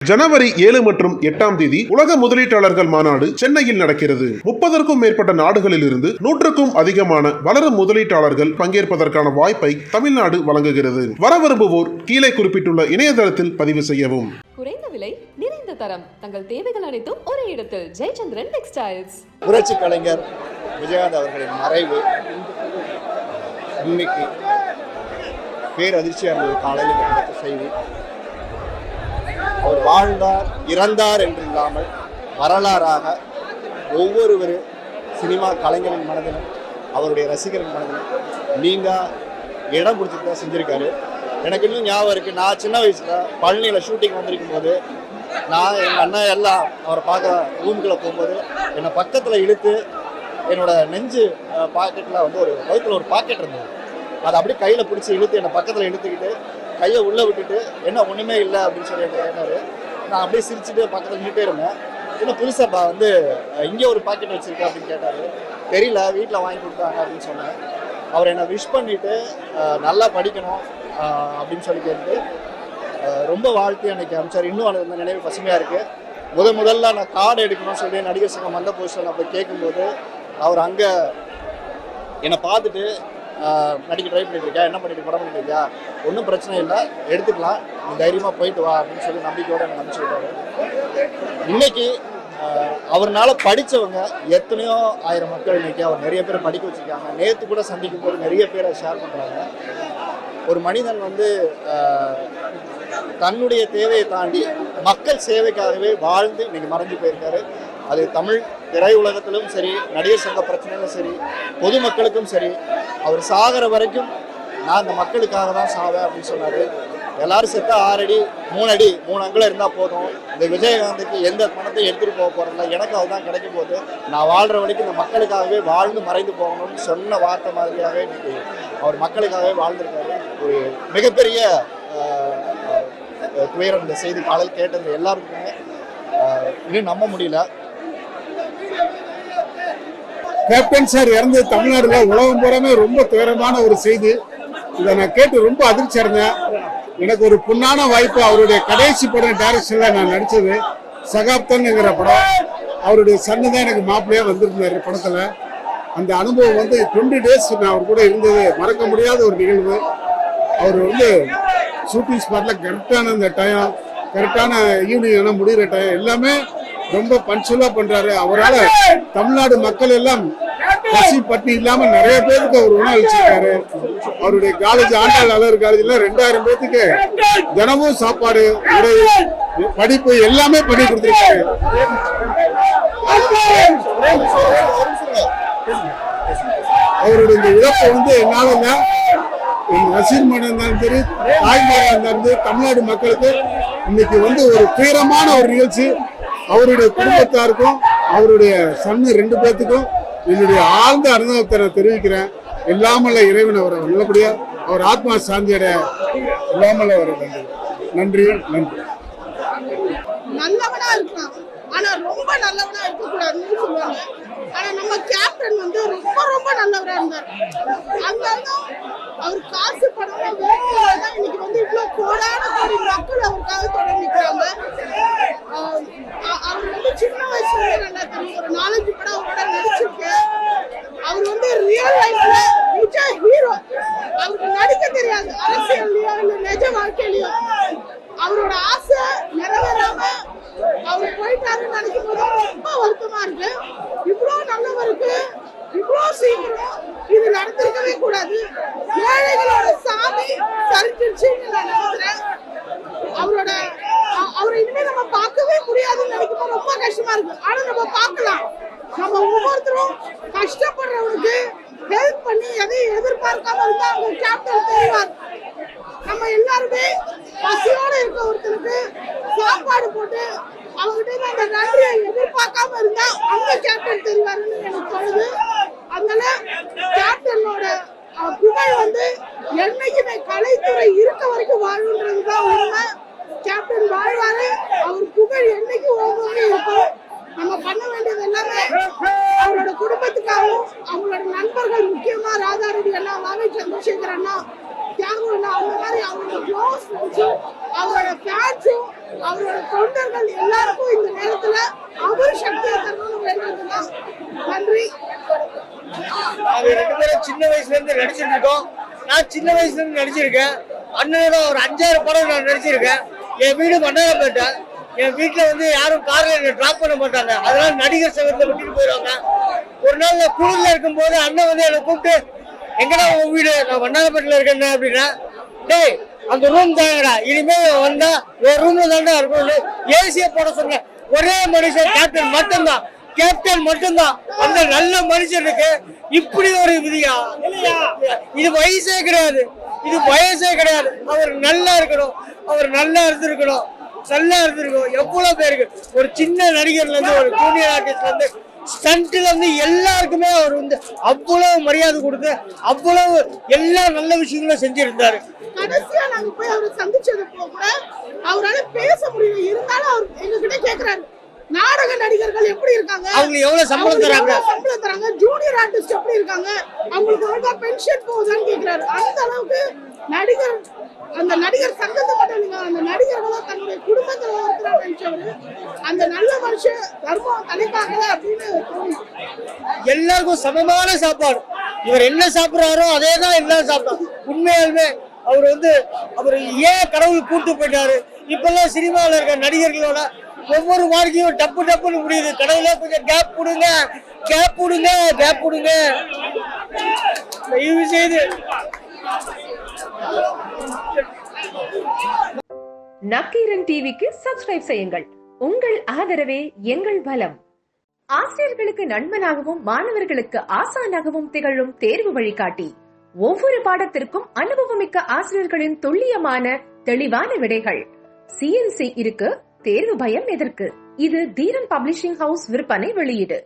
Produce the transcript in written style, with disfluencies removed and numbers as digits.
ஜனவரி 7 மற்றும் 8ஆம் தேதி உலக முதலீட்டாளர்கள் மாநாடு சென்னையில் நடக்கிறது. 30க்கும் மேற்பட்ட நாடுகளில் இருந்து 100க்கும் அதிகமான வளரும் முதலீட்டாளர்கள் பங்கேற்பதற்கான வாய்ப்பை தமிழ்நாடு வழங்குகிறது. வர விரும்புவோர் கீழே குறிப்பிட்டுள்ள இணையதளத்தில் பதிவு செய்யவும். குறைந்த விலை, நிறைந்த தரம், தங்கள் தேவைகள் அனைத்தும் ஒரே இடத்தில். ஜெயச்சந்திரன் டெக்ஸ்டைல்ஸ். புரட்சி கலைஞர் விஜயகாந்த் அவர்களின் மறைவு இன்னைக்கு பேரதிர்ச்சியாக இருந்தது. காலையில் கிடைத்த செய்தி, அவர் வாழ்ந்தார் இறந்தார் என்று இல்லாமல் வரலாறாக ஒவ்வொரு சினிமா கலைஞரின் மனதிலும் அவருடைய ரசிகரின் மனதிலும் நீங்கள் இடம் பிடிச்சிட்டு தான் செஞ்சுருக்காரு. எனக்கு இன்னும் ஞாபகம் இருக்குது, நான் சின்ன வயசில் பழனியில் ஷூட்டிங் வந்திருக்கும் போது நான் எங்கள் அண்ணன் எல்லாம் அவரை பார்க்க ரூமுக்குள்ளே போகும்போது என்னை பக்கத்தில் இழுத்து என்னோட நெஞ்சு பாக்கெட்டில் வந்து ஒரு வயிற்றில் ஒரு பாக்கெட் இருந்தது, அதை அப்படியே கையில் பிடிச்சி இழுத்து என்னை பக்கத்தில் இழுத்துக்கிட்டு கையை உள்ளே விட்டுட்டு என்ன ஒன்றுமே இல்லை அப்படின்னு சொல்லி கேட்டார். நான் அப்படியே சிரிச்சுட்டு பக்கத்தில் நின்றுட்டே இருந்தேன். இன்னும் புதுசாக வந்து இங்கே ஒரு பாக்கெட் வச்சுருக்கேன் அப்படின்னு கேட்டார். தெரியல, வீட்டில் வாங்கி கொடுத்தாங்க அப்படின்னு சொன்னேன். அவர் என்னை விஷ் பண்ணிவிட்டு நல்லா படிக்கணும் அப்படின்னு சொல்லி கேட்டு ரொம்ப வாழ்த்து அன்றைக்கி அனுப்பிச்சார். இன்னும் அந்த நினைவு பசுமையாக இருக்குது. முதல்ல நான் கார்டு எடுக்கணும்னு சொல்லி நடிகர் சங்கம் மந்த போஸ்டரில் போய் கேட்கும்போது அவர் அங்கே என்னை பார்த்துட்டு நடிக்க ட்ரை பண்ணிட்டு இருக்கா, என்ன பண்ணிட்டு படம் பண்ணிட்டு இருக்கா, ஒன்றும் பிரச்சனை இல்லை, எடுத்துக்கலாம், நீ தைரியமாக போயிட்டு வா அப்படின்னு சொல்லி நம்பிக்கையோடு எனக்கு அனுப்பிச்சு விட்டாரு. இன்னைக்கு அவர்னால படித்தவங்க எத்தனையோ ஆயிரம் மக்கள் இன்னைக்கு அவர் நிறைய பேர் படிக்க வச்சுருக்காங்க. நேற்று கூட சந்திக்கும் போது நிறைய பேரை ஷேர் பண்ணுறாங்க. ஒரு மனிதன் வந்து தன்னுடைய தேவையை தாண்டி மக்கள் சேவைக்காகவே வாழ்ந்து இன்னைக்கு மறைஞ்சு போயிருக்காரு. அது தமிழ் திரையுலகத்திலும் சரி, நடிகர் சங்க பிரச்சனையிலும் சரி, பொதுமக்களுக்கும் சரி, அவர் சாகிற வரைக்கும் நான் இந்த மக்களுக்காக தான் சாவேன் அப்படின்னு சொன்னார். எல்லாரும் செத்தா 6 அடி 3 அடி 3 அங்குலம் இருந்தால் போதும், இந்த விஜயகாந்துக்கு எந்த பணத்தையும் எடுத்துகிட்டு போக போகிறதில்ல, எனக்கு அதுதான் கிடைக்கும் போது நான் வாழ்கிற வரைக்கும் இந்த மக்களுக்காகவே வாழ்ந்து மறைந்து போகணும்னு சொன்ன வார்த்தை மாதிரியாகவே இன்னைக்கு அவர் மக்களுக்காகவே வாழ்ந்திருக்காரு. ஒரு மிகப்பெரிய துயரம் இந்த செய்தி காலையில் கேட்டது எல்லாருக்குமே இன்னும் நம்ப முடியல. கேப்டன் சார் இறந்து தமிழ்நாடுல உலகம் பூராமே ரொம்ப துயரமான ஒரு செய்தி. இதை நான் கேட்டு ரொம்ப அதிர்ச்சி அடைந்தேன். எனக்கு ஒரு பொன்னான வாய்ப்பு, அவருடைய கடைசி படம் டைரக்ஷன்ல நான் நடிச்சது சகாப்தன்ங்கிற படம். அவருடைய சன்னு தான் எனக்கு மாப்பிள்ளையா வந்திருந்தாரு படத்துல. அந்த அனுபவம் வந்து 20 டேஸ் நான் அவர் கூட இருந்தது மறக்க முடியாத ஒரு நிகழ்வு. அவர் வந்து ஷூட்டிங் ஸ்பாட்ல கரெக்டான அந்த டைம், கரெக்டான ஈவினிங் முடிகிற டைம் எல்லாமே ரொம்ப பஞ்சுவலா பண்றாரு. அவரால் தமிழ்நாடு மக்கள் எல்லாம் பசி பட்டி இல்லாம நிறைய பேருக்கு அவர் உணவளிச்சிருக்காரு. அவருடைய காலேஜ் ஆண்டாள் அலர் காலேஜ்ல 2000 பேருக்கு தினமும் சாப்பாடு, உடை, படிப்பு எல்லாமே பண்ணி கொடுத்திருக்காரு. அவருடைய இந்த இழப்பை வந்து என்னால ரசிகமான இருந்தாலும் சரி, தாய்மாரா இருந்தாலும் சரி, தமிழ்நாடு மக்களுக்கு இன்னைக்கு வந்து ஒரு துயரமான ஒரு நிகழ்ச்சி. அவருடைய குடும்பத்தாருக்கும் அவருடைய சன்னு 2 பேர்த்துக்கும் என்னுடைய ஆழ்ந்த அனுபவத்தை நான் தெரிவிக்கிறேன். எல்லாமல்ல இறைவன் அவரை நல்லபடியா அவர் ஆத்மா சாந்தியடைய எல்லாமல்ல அவரை நன்றி. நல்லவனா இருக்கலாம், ஆனா ரொம்ப நல்லவனா இருக்க கூடாதுன்னு சொல்லுவாங்க. ஆனா நம்ம கேப்டன் வந்து ரொம்ப நல்லவரா இருந்தார். அந்தாலும் அவர் காசு பணம் இன்னைக்கு வந்து இவ்வளவு கோடான கோடி மக்கள் அவருக்காக தொடர்ந்து நிற்கிறாங்க. அவர் வந்து சின்ன வயசுல நல்லா தெரியும், ஒரு 4-5 படம் அவரோட நடிச்சிருக்கேன். அவர் வந்து ரியல் லைஃப்ல நிஜ ஹீரோ. அவருக்கு நடிக்க தெரியாது, அரசியல்லையோ இல்ல நிஜ வாழ்க்கையிலயோ. அவரோட ஆசை நிறைவேறாம அவர் போயிட்டாருன்னு நினைக்கும் போது ரொம்ப வருத்தமா இருக்கு. இவ்வளவு நல்லவருக்கு இவ்வளவு சீக்கிரம் இது நடந்திருக்கவே கூடாது. ஏழைகளோட சாமி சரிஞ்சிருச்சுன்னு நான் நினைக்கிறேன். அவரை இனிமே நம்ம பார்க்கவே முடியாதுன்னு நினைக்கும் போது ரொம்ப கஷ்டமா இருக்கு. ஆனா நம்ம பார்க்கலாம். நம்ம ஒவ்வொருத்தரும் கஷ்டப்படுறவனுக்கு ஹெல்ப் பண்ணி எதையும் எதிர்பார்க்காம இருந்தா அவங்க கேப்டன் தெரிவார். நம்ம எல்லாருமே பசியோட இருக்க ஒருத்தருக்கு சாப்பாடு போட்டு அவங்ககிட்ட அந்த நன்றியை எதிர்பார்க்காம இருந்தா அந்த கேப்டன் தெரிவாருன்னு எனக்கு தோணுது. அதனால கேப்டனோட புகழ் வந்து என்னைக்குமே கலைத்துறை இருக்க வரைக்கும் வாழுன்றதுதான் உண்மை. கேப்டன் வாழ்வாரு, அவர் புகழ் என்னைக்கு ஒவ்வொரு இருக்கும். நம்ம பண்ண வேண்டியது எல்லாமே அவரோட குடும்பத்துக்காகவும் அவங்களோட நண்பர்கள், முக்கியமா ராதாரவி அண்ணா, வாகை சந்திரசேகர் அண்ணா, தியாகம் அண்ணா, அந்த மாதிரி அவரோட க்ளோஸ் ஃப்ரெண்ட்ஸும் அவரோட ஃபேன்ஸும் அவரோட தொண்டர்களும் தொண்டர்கள் எல்லாருக்கும் இந்த நேரத்துல அவர் சக்தியை தரணும்னு வேண்டியதுதான். நன்றி. நாங்க 2 பேரும் சின்ன வயசுல இருந்து நடிச்சிட்டு இருக்கோம். நான் சின்ன வயசுல இருந்து நடிச்சிருக்கேன். அண்ணனோட ஒரு 5-6 படம் நான் நடிச்சிருக்கேன். என் வீடு மன்னாரப்பேட்டை. என் வீட்டுல வந்து யாரும் கார்ல என்ன டிராப் பண்ண மாட்டாங்க. அதனால நடிகர் சங்கத்தை விட்டுட்டு போயிடுவாங்க. ஒரு நாள் நான் குழுல இருக்கும்போது அண்ணன் வந்து என்னை கூப்பிட்டு, எங்கடா உன் வீடு? நான் மன்னாரப்பேட்டில் இருக்கேன் அப்படின்னா, டேய் அந்த ரூம் தாங்கடா, இனிமே வந்தா ஒரு ரூம்ல தாண்டா இருக்கணும், ஏசிய போட சொன்னேன். ஒரே மனுஷன் கேப்டன் மட்டும்தான், கேப்டன் மட்டும்தான். அந்த நல்ல மனுஷனுக்கு இப்படி ஒரு விதியா? இது வயசே கிடையாது, இது வயசே கிடையாது. அவர் நல்லா இருக்கணும், அவர் நல்லா இருந்திருக்கணும், நல்லா இருந்திருக்கும். எவ்வளவு பேருக்கு ஒரு சின்ன நடிகர்ல இருந்து ஒரு ஜூனியர் ஆர்டிஸ்ட்ல இருந்து ஸ்டண்ட்ல இருந்து எல்லாருக்குமே அவர் வந்து அவ்வளவு மரியாதை கொடுத்து அவ்வளவு எல்லா நல்ல விஷயங்களும் செஞ்சிருந்தாரு. கடைசியா நாங்க போய் அவரை சந்திச்சது கூட அவரால் பேச முடியல. இருந்தாலும் அவர் எங்ககிட்ட கேக்குறாரு, நாடக நடிகர்கள் எப்படி இருக்காங்க, அவங்களுக்கு எவ்வளவு சம்பளம் தராங்க, ஜூனியர் ஆர்டிஸ்ட் எப்படி இருக்காங்க, அவங்களுக்கு ஒழுங்கா பென்ஷன் போகுதான்னு கேக்குறாரு. அந்த அளவுக்கு நடிகர், அந்த நடிகர் சங்கத்தை மட்டும் இல்லைங்க, அந்த நடிகர்களும் தன்னுடைய குடும்பத்தில் ஒருத்தர் நினைச்சவரு. அந்த நல்ல மனுஷன் தர்மம் தலைக்காகல அப்படின்னு தோணும். எல்லாருக்கும் சமமான சாப்பாடு. இவர் என்ன சாப்பிடுறாரோ அதே தான் எல்லாம் சாப்பிட்டார். உண்மையாலுமே அவர் வந்து அவர் ஏன் கடவுள் கூட்டு போயிட்டாரு. இப்பெல்லாம் சினிமாவில் இருக்க நடிகர்களோட ஒவ்வொரு வாழ்க்கையும் டப்பு டப்புன்னு முடியுது. கடவுளே கொஞ்சம் கேப் கொடுங்க, கேப் கொடுங்க, கேப் கொடுங்க தயவு செய்து. நக்கீரன் டிவிக்கு சப்ஸ்கிரைப் செய்யுங்கள். உங்கள் ஆதரவே எங்கள் பலம். ஆசிரியர்களுக்கு நண்பனாகவும் மாணவர்களுக்கு ஆசானாகவும் திகழும் தேர்வு வழிகாட்டி. ஒவ்வொரு பாடத்திற்கும் அனுபவமிக்க ஆசிரியர்களின் துல்லியமான தெளிவான விடைகள். CNC இருக்கு, தேர்வு பயம் எதற்கு? இது தீரன் பப்ளிஷிங் ஹவுஸ் விற்பனை வெளியீடு.